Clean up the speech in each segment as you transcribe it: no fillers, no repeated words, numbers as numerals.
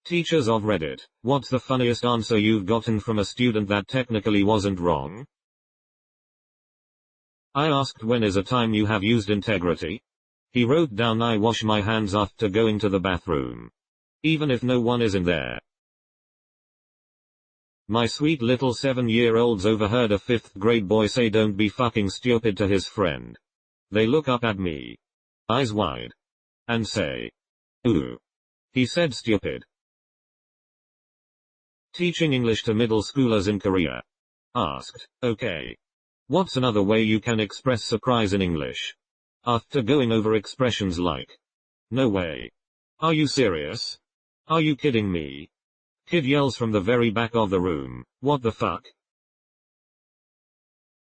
Teachers of Reddit, what's the funniest answer you've gotten from a student that technically wasn't wrong? I asked when is a time you have used integrity? He wrote down I wash my hands after going to the bathroom. Even if no one is in there. My sweet little 7-year-olds overheard a 5th grade boy say don't be fucking stupid to his friend. They look up at me, eyes wide, and say, ooh. He said stupid. Teaching English to middle schoolers in Korea. Asked, okay. What's another way you can express surprise in English? After going over expressions like, no way. Are you serious? Are you kidding me? Kid yells from the very back of the room, what the fuck?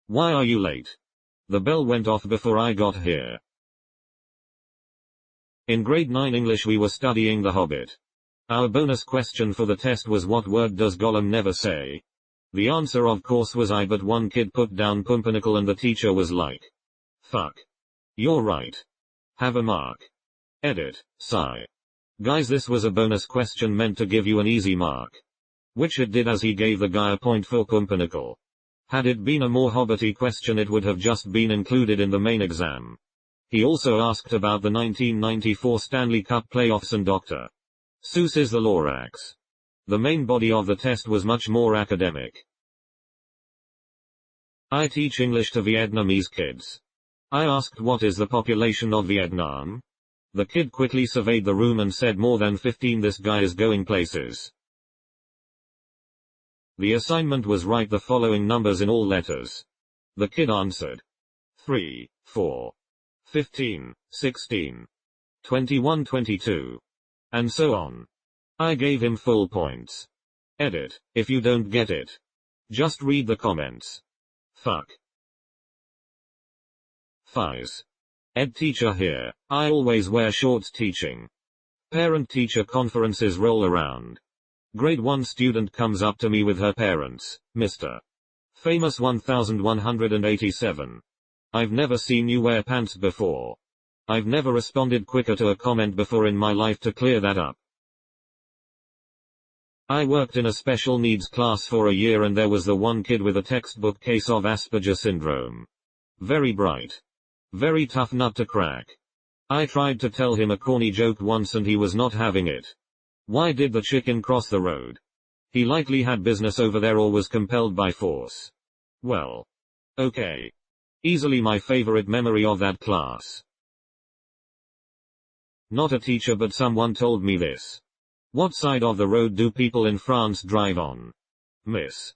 Why are you late? The bell went off before I got here. In grade 9 English we were studying The Hobbit. Our bonus question for the test was what word does Gollum never say? The answer of course was I, but one kid put down pumpernickel and the teacher was like, fuck. You're right. Have a mark. Edit, sigh. Guys, this was a bonus question meant to give you an easy mark. Which it did, as he gave the guy a point for pumpernickel. Had it been a more hobbity question it would have just been included in the main exam. He also asked about the 1994 Stanley Cup playoffs and Dr. Seuss's The Lorax. The main body of the test was much more academic. I teach English to Vietnamese kids. I asked what is the population of Vietnam? The kid quickly surveyed the room and said more than 15. This guy is going places. The assignment was write the following numbers in all letters. The kid answered. 3, 4, 15, 16, 21, 22. And so on. I gave him full points. Edit, if you don't get it, just read the comments. Fuck. Fies. Ed teacher here. I always wear shorts teaching. Parent-teacher conferences roll around. Grade 1 student comes up to me with her parents. Mr. Famous 1187. I've never seen you wear pants before. I've never responded quicker to a comment before in my life to clear that up. I worked in a special needs class for a year and there was the one kid with a textbook case of Asperger syndrome. Very bright. Very tough nut to crack. I tried to tell him a corny joke once and he was not having it. Why did the chicken cross the road? He likely had business over there or was compelled by force. Well. Okay. Easily my favorite memory of that class. Not a teacher but someone told me this. What side of the road do people in France drive on? Miss.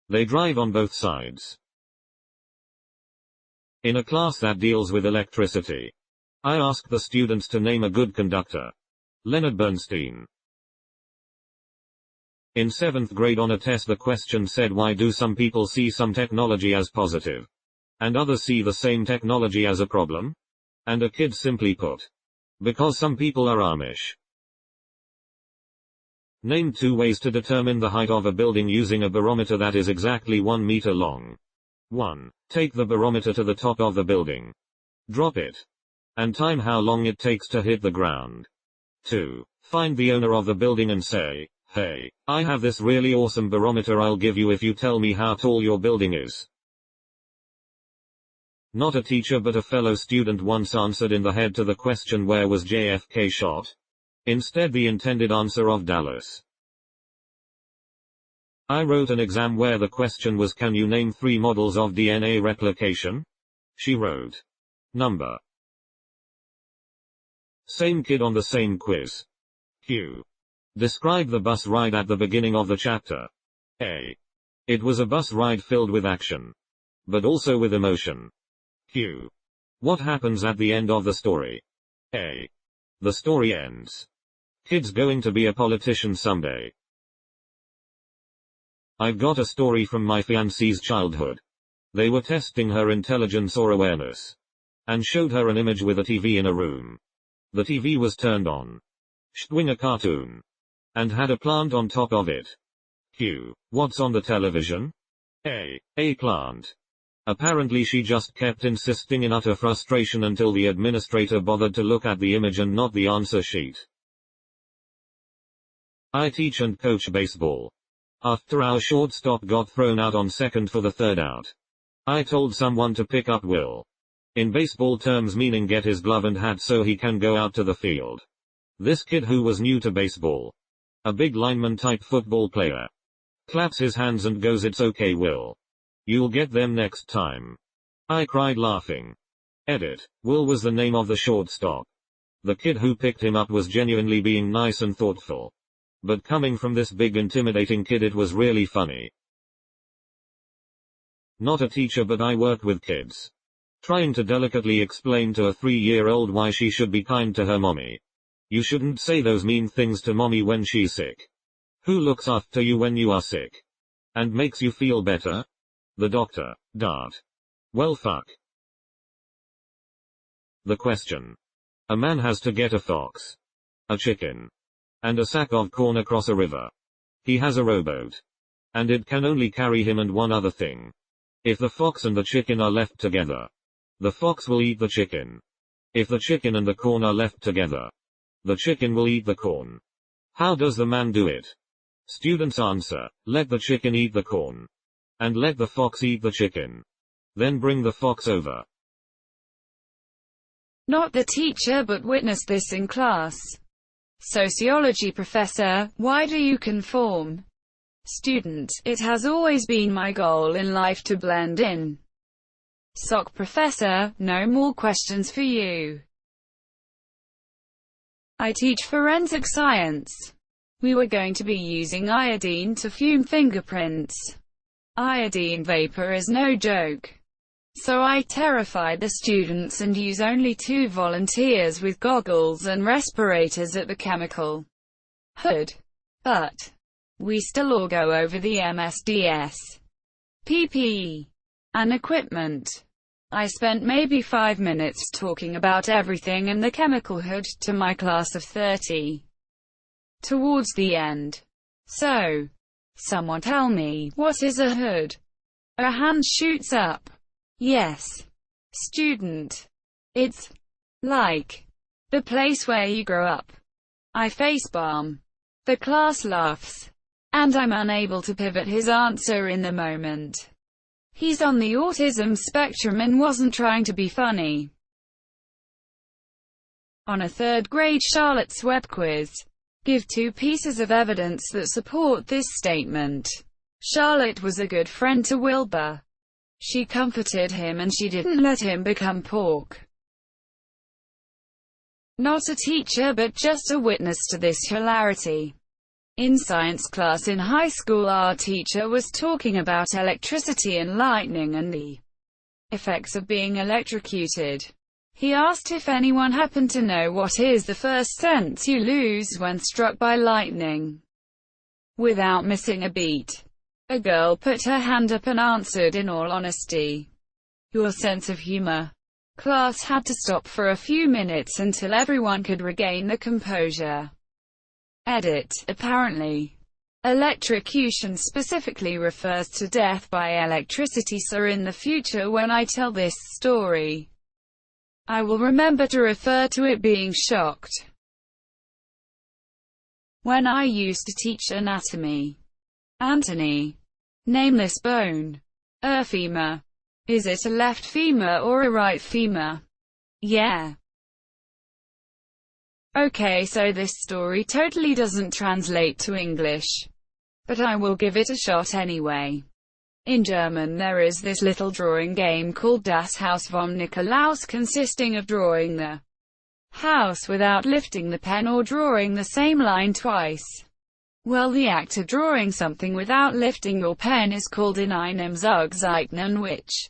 They drive on both sides. In a class that deals with electricity, I asked the students to name a good conductor. Leonard Bernstein. In 7th grade on a test the question said why do some people see some technology as positive, and others see the same technology as a problem? And a kid simply put, because some people are Amish. Name 2 ways to determine the height of a building using a barometer that is exactly 1 meter long. 1. Take the barometer to the top of the building. Drop it. And time how long it takes to hit the ground. 2. Find the owner of the building and say, hey, I have this really awesome barometer I'll give you if you tell me how tall your building is. Not a teacher but a fellow student once answered in the head to the question where was JFK shot? Instead the intended answer of Dallas. I wrote an exam where the question was can you name 3 models of DNA replication? She wrote. Number. Same kid on the same quiz. Q. Describe the bus ride at the beginning of the chapter. A. It was a bus ride filled with action. But also with emotion. Q. What happens at the end of the story? A. The story ends. Kid's going to be a politician someday. I've got a story from my fiancée's childhood. They were testing her intelligence or awareness. And showed her an image with a TV in a room. The TV was turned on. Showing a cartoon. And had a plant on top of it. Q. What's on the television? A plant. Apparently she just kept insisting in utter frustration until the administrator bothered to look at the image and not the answer sheet. I teach and coach baseball. After our shortstop got thrown out on second for the third out, I told someone to pick up Will. In baseball terms meaning get his glove and hat so he can go out to the field. This kid who was new to baseball, a big lineman type football player, claps his hands and goes, "It's okay, Will. You'll get them next time." I cried laughing. Edit. Will was the name of the shortstop. The kid who picked him up was genuinely being nice and thoughtful. But coming from this big intimidating kid, it was really funny. Not a teacher, but I work with kids. Trying to delicately explain to a 3-year-old why she should be kind to her mommy. You shouldn't say those mean things to mommy when she's sick. Who looks after you when you are sick? And makes you feel better? The doctor. Dart. Well fuck. The question. A man has to get a fox, a chicken, and a sack of corn across a river. He has a rowboat. And it can only carry him and one other thing. If the fox and the chicken are left together, the fox will eat the chicken. If the chicken and the corn are left together, the chicken will eat the corn. How does the man do it? Students answer, let the chicken eat the corn. And let the fox eat the chicken. Then bring the fox over. Not the teacher but witnessed this in class. Sociology professor, why do you conform? Student, it has always been my goal in life to blend in. Soc professor, no more questions for you. I teach forensic science. We were going to be using iodine to fume fingerprints. Iodine vapor is no joke. So I terrified the students and use only 2 volunteers with goggles and respirators at the chemical hood. But we still all go over the MSDS, PPE, and equipment. I spent maybe 5 minutes talking about everything in the chemical hood to my class of 30. Towards the end. So, someone tell me, what is a hood? A hand shoots up. Yes. Student. It's like the place where you grow up. I facepalm. The class laughs. And I'm unable to pivot his answer in the moment. He's on the autism spectrum and wasn't trying to be funny. On a 3rd grade Charlotte's Web quiz, give 2 pieces of evidence that support this statement. Charlotte was a good friend to Wilbur. She comforted him and she didn't let him become pork. Not a teacher but just a witness to this hilarity. In science class in high school, our teacher was talking about electricity and lightning and the effects of being electrocuted. He asked if anyone happened to know what is the first sense you lose when struck by lightning. Without missing a beat, a girl put her hand up and answered in all honesty, your sense of humor. Class had to stop for a few minutes until everyone could regain their composure. Edit. Apparently, electrocution specifically refers to death by electricity, so in the future when I tell this story, I will remember to refer to it being shocked. When I used to teach anatomy. Anthony. Name this bone. Femur. Is it a left femur or a right femur? Yeah. Okay, so this story totally doesn't translate to English, but I will give it a shot anyway. In German there is this little drawing game called Das Haus vom Nikolaus, consisting of drawing the house without lifting the pen or drawing the same line twice. Well, the act of drawing something without lifting your pen is called in einem Zug zeichnen, which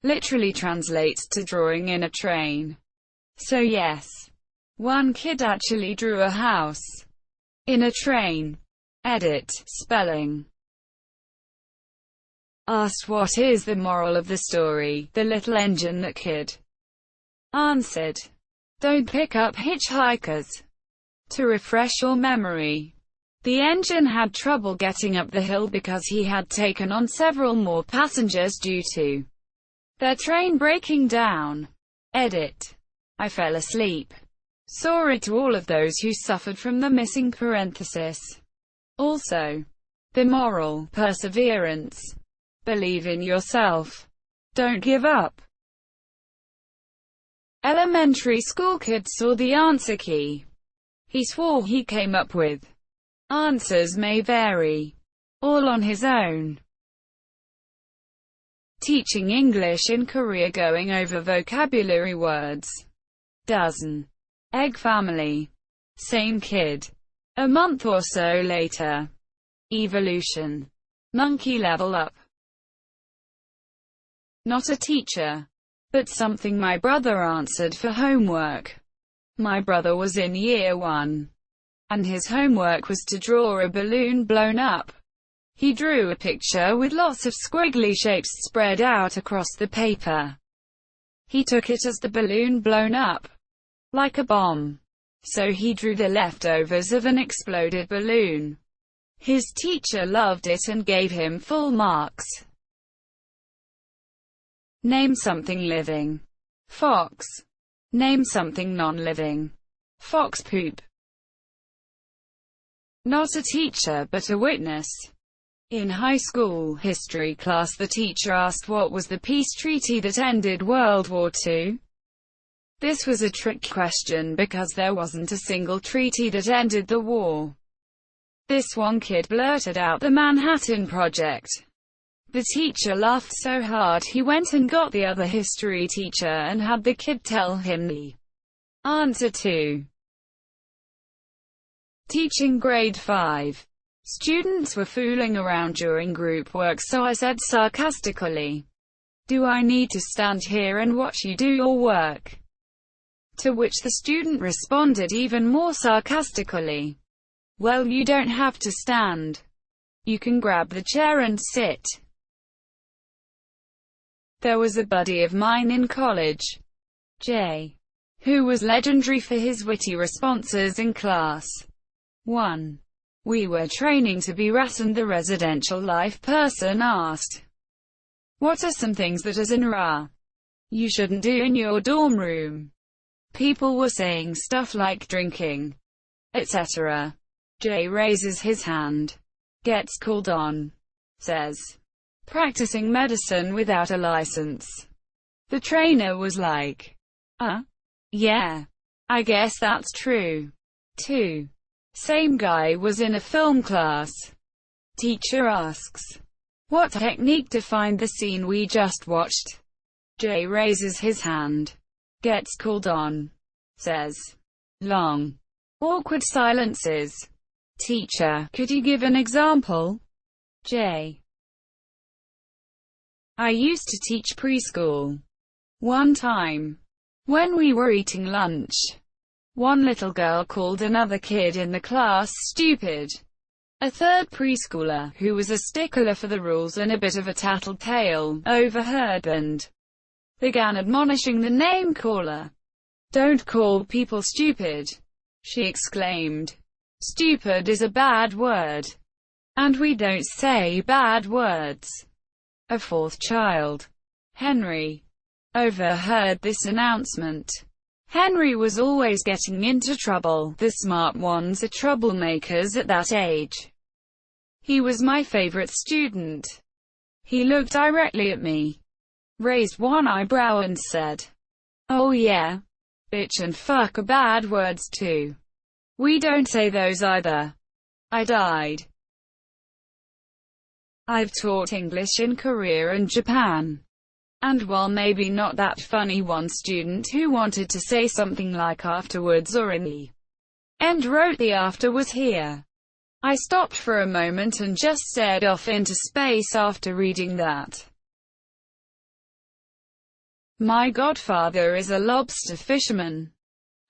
literally translates to drawing in a train. So yes. One kid actually drew a house in a train. Edit. Spelling. Asked what is the moral of the story, the little engine that kid answered, don't pick up hitchhikers. To refresh your memory, the engine had trouble getting up the hill because he had taken on several more passengers due to their train breaking down. Edit. I fell asleep. Sorry to all of those who suffered from the missing parenthesis. Also, the moral, perseverance. Believe in yourself. Don't give up. Elementary school kid saw the answer key. He swore he came up with. Answers may vary. All on his own. Teaching English in Korea, going over vocabulary words. Dozen. Egg family. Same kid. A month or so later. Evolution. Monkey level up. Not a teacher, but something my brother answered for homework. My brother was in year 1, and his homework was to draw a balloon blown up. He drew a picture with lots of squiggly shapes spread out across the paper. He took it as the balloon blown up, like a bomb. So he drew the leftovers of an exploded balloon. His teacher loved it and gave him full marks. Name something living. Fox. Name something non-living. Fox poop. Not a teacher but a witness. In high school history class, the teacher asked what was the peace treaty that ended World War II. This was a trick question because there wasn't a single treaty that ended the war. This one kid blurted out the Manhattan Project. The teacher laughed so hard he went and got the other history teacher and had the kid tell him the answer to. Teaching grade 5. Students were fooling around during group work, so I said sarcastically, "Do I need to stand here and watch you do your work?" To which the student responded even more sarcastically, "Well, you don't have to stand. You can grab the chair and sit." There was a buddy of mine in college, Jay, who was legendary for his witty responses in class. 1. We were training to be RAS and the residential life person asked, "What are some things that as in RA you shouldn't do in your dorm room?" People were saying stuff like drinking, etc. Jay raises his hand, gets called on, says, "Practicing medicine without a license." The trainer was like, yeah, I guess that's true." 2. Same guy was in a film class. Teacher asks, "What technique defined the scene we just watched?" Jay raises his hand, gets called on, says, "Long, awkward silences." Teacher, "Could you give an example?" Jay, "I used to teach preschool. One time, when we were eating lunch, one little girl called another kid in the class stupid. A third preschooler, who was a stickler for the rules and a bit of a tattletale, overheard and began admonishing the name caller. 'Don't call people stupid,' she exclaimed. 'Stupid is a bad word, and we don't say bad words.'" A fourth child, Henry, overheard this announcement. Henry was always getting into trouble. The smart ones are troublemakers at that age. He was my favorite student. He looked directly at me, raised one eyebrow and said, "Oh yeah, bitch and fuck are bad words too. We don't say those either." I died. I've taught English in Korea and Japan. And while maybe not that funny, one student who wanted to say something like afterwards or in the end wrote the after was here. I stopped for a moment and just stared off into space after reading that. My godfather is a lobster fisherman,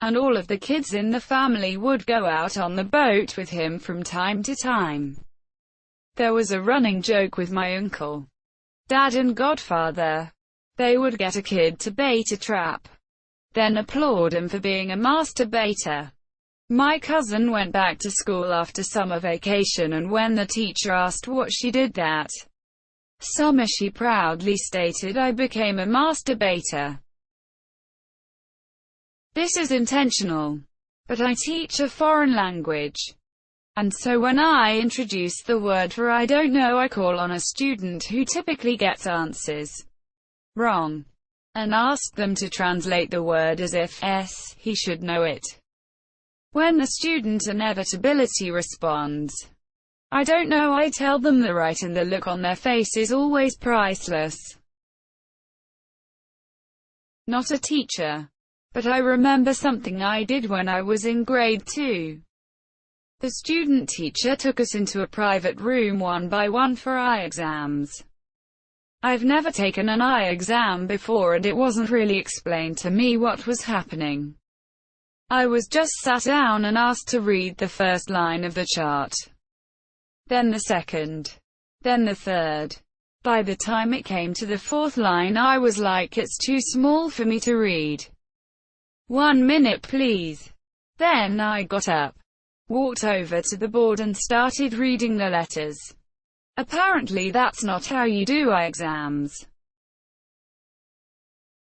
and all of the kids in the family would go out on the boat with him from time to time. There was a running joke with my uncle, dad and godfather. They would get a kid to bait a trap, then applaud him for being a master baiter. My cousin went back to school after summer vacation, and when the teacher asked what she did that summer, she proudly stated, "I became a master baiter." This is intentional, but I teach a foreign language, And so when I introduce the word for I don't know, I call on a student who typically gets answers wrong, and ask them to translate the word as if he should know it. When the student inevitably responds, I don't know, I tell them they're right, and the look on their face is always priceless. Not a teacher, but I remember something I did when I was in grade 2. The student teacher took us into a private room one by one for eye exams. I've never taken an eye exam before, and it wasn't really explained to me what was happening. I was just sat down and asked to read the first line of the chart, then the second, then the third. By the time it came to the fourth line, I was like, it's too small for me to read. 1 minute please. Then I got up, walked over to the board and started reading the letters. Apparently that's not how you do eye exams.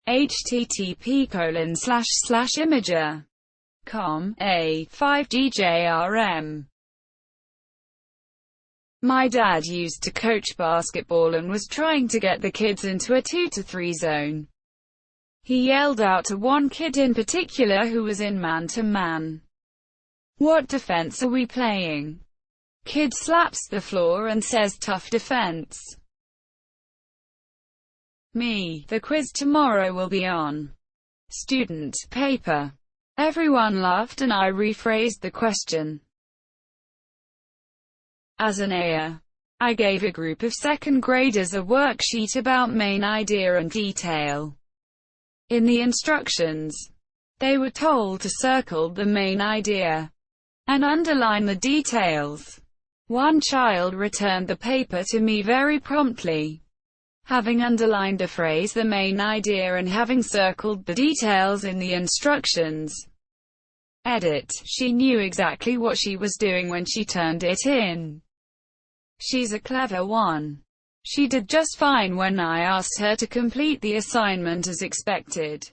http://imager.com A5GJRM. My dad used to coach basketball and was trying to get the kids into a 2-to-3 zone. He yelled out to one kid in particular who was in man-to-man, "What defense are we playing?" Kid slaps the floor and says, "Tough defense." Me, the quiz tomorrow will be on student paper. Everyone laughed and I rephrased the question. As an A'er, I gave a group of second graders a worksheet about main idea and detail. In the instructions, they were told to circle the main idea and underline the details. One child returned the paper to me very promptly, having underlined a phrase, the main idea, and having circled the details in the instructions. Edit. She knew exactly what she was doing when she turned it in. She's a clever one. She did just fine when I asked her to complete the assignment as expected.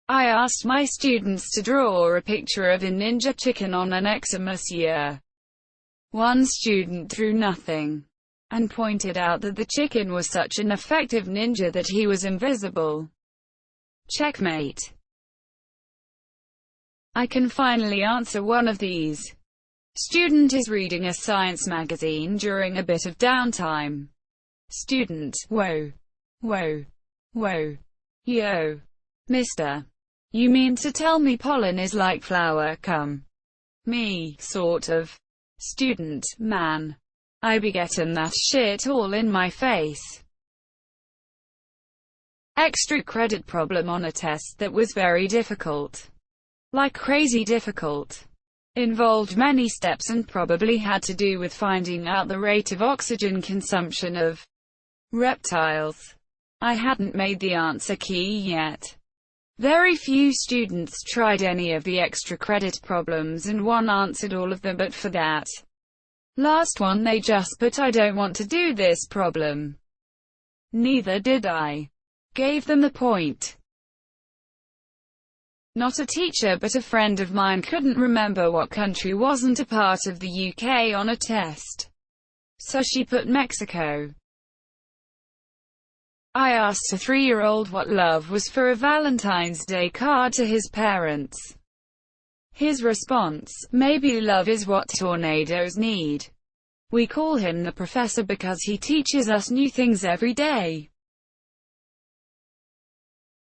I asked my students to draw a picture of a ninja chicken on an Xmas year. One student drew nothing, and pointed out that the chicken was such an effective ninja that he was invisible. Checkmate. I can finally answer one of these. Student is reading a science magazine during a bit of downtime. Student: whoa, whoa, whoa, yo, mister. You mean to tell me pollen is like flour? Come. Me, sort of. Student: man, I be getting that shit all in my face. Extra credit problem on a test that was very difficult. Like crazy difficult. Involved many steps and probably had to do with finding out the rate of oxygen consumption of reptiles. I hadn't made the answer key yet. Very few students tried any of the extra credit problems and one answered all of them, but for that last one they just put I don't want to do this problem. Neither did I. Gave them the point. Not a teacher but a friend of mine couldn't remember what country wasn't a part of the UK on a test, so she put Mexico. I asked a 3-year-old what love was for a Valentine's Day card to his parents. His response: maybe love is what tornadoes need. We call him the professor because he teaches us new things every day.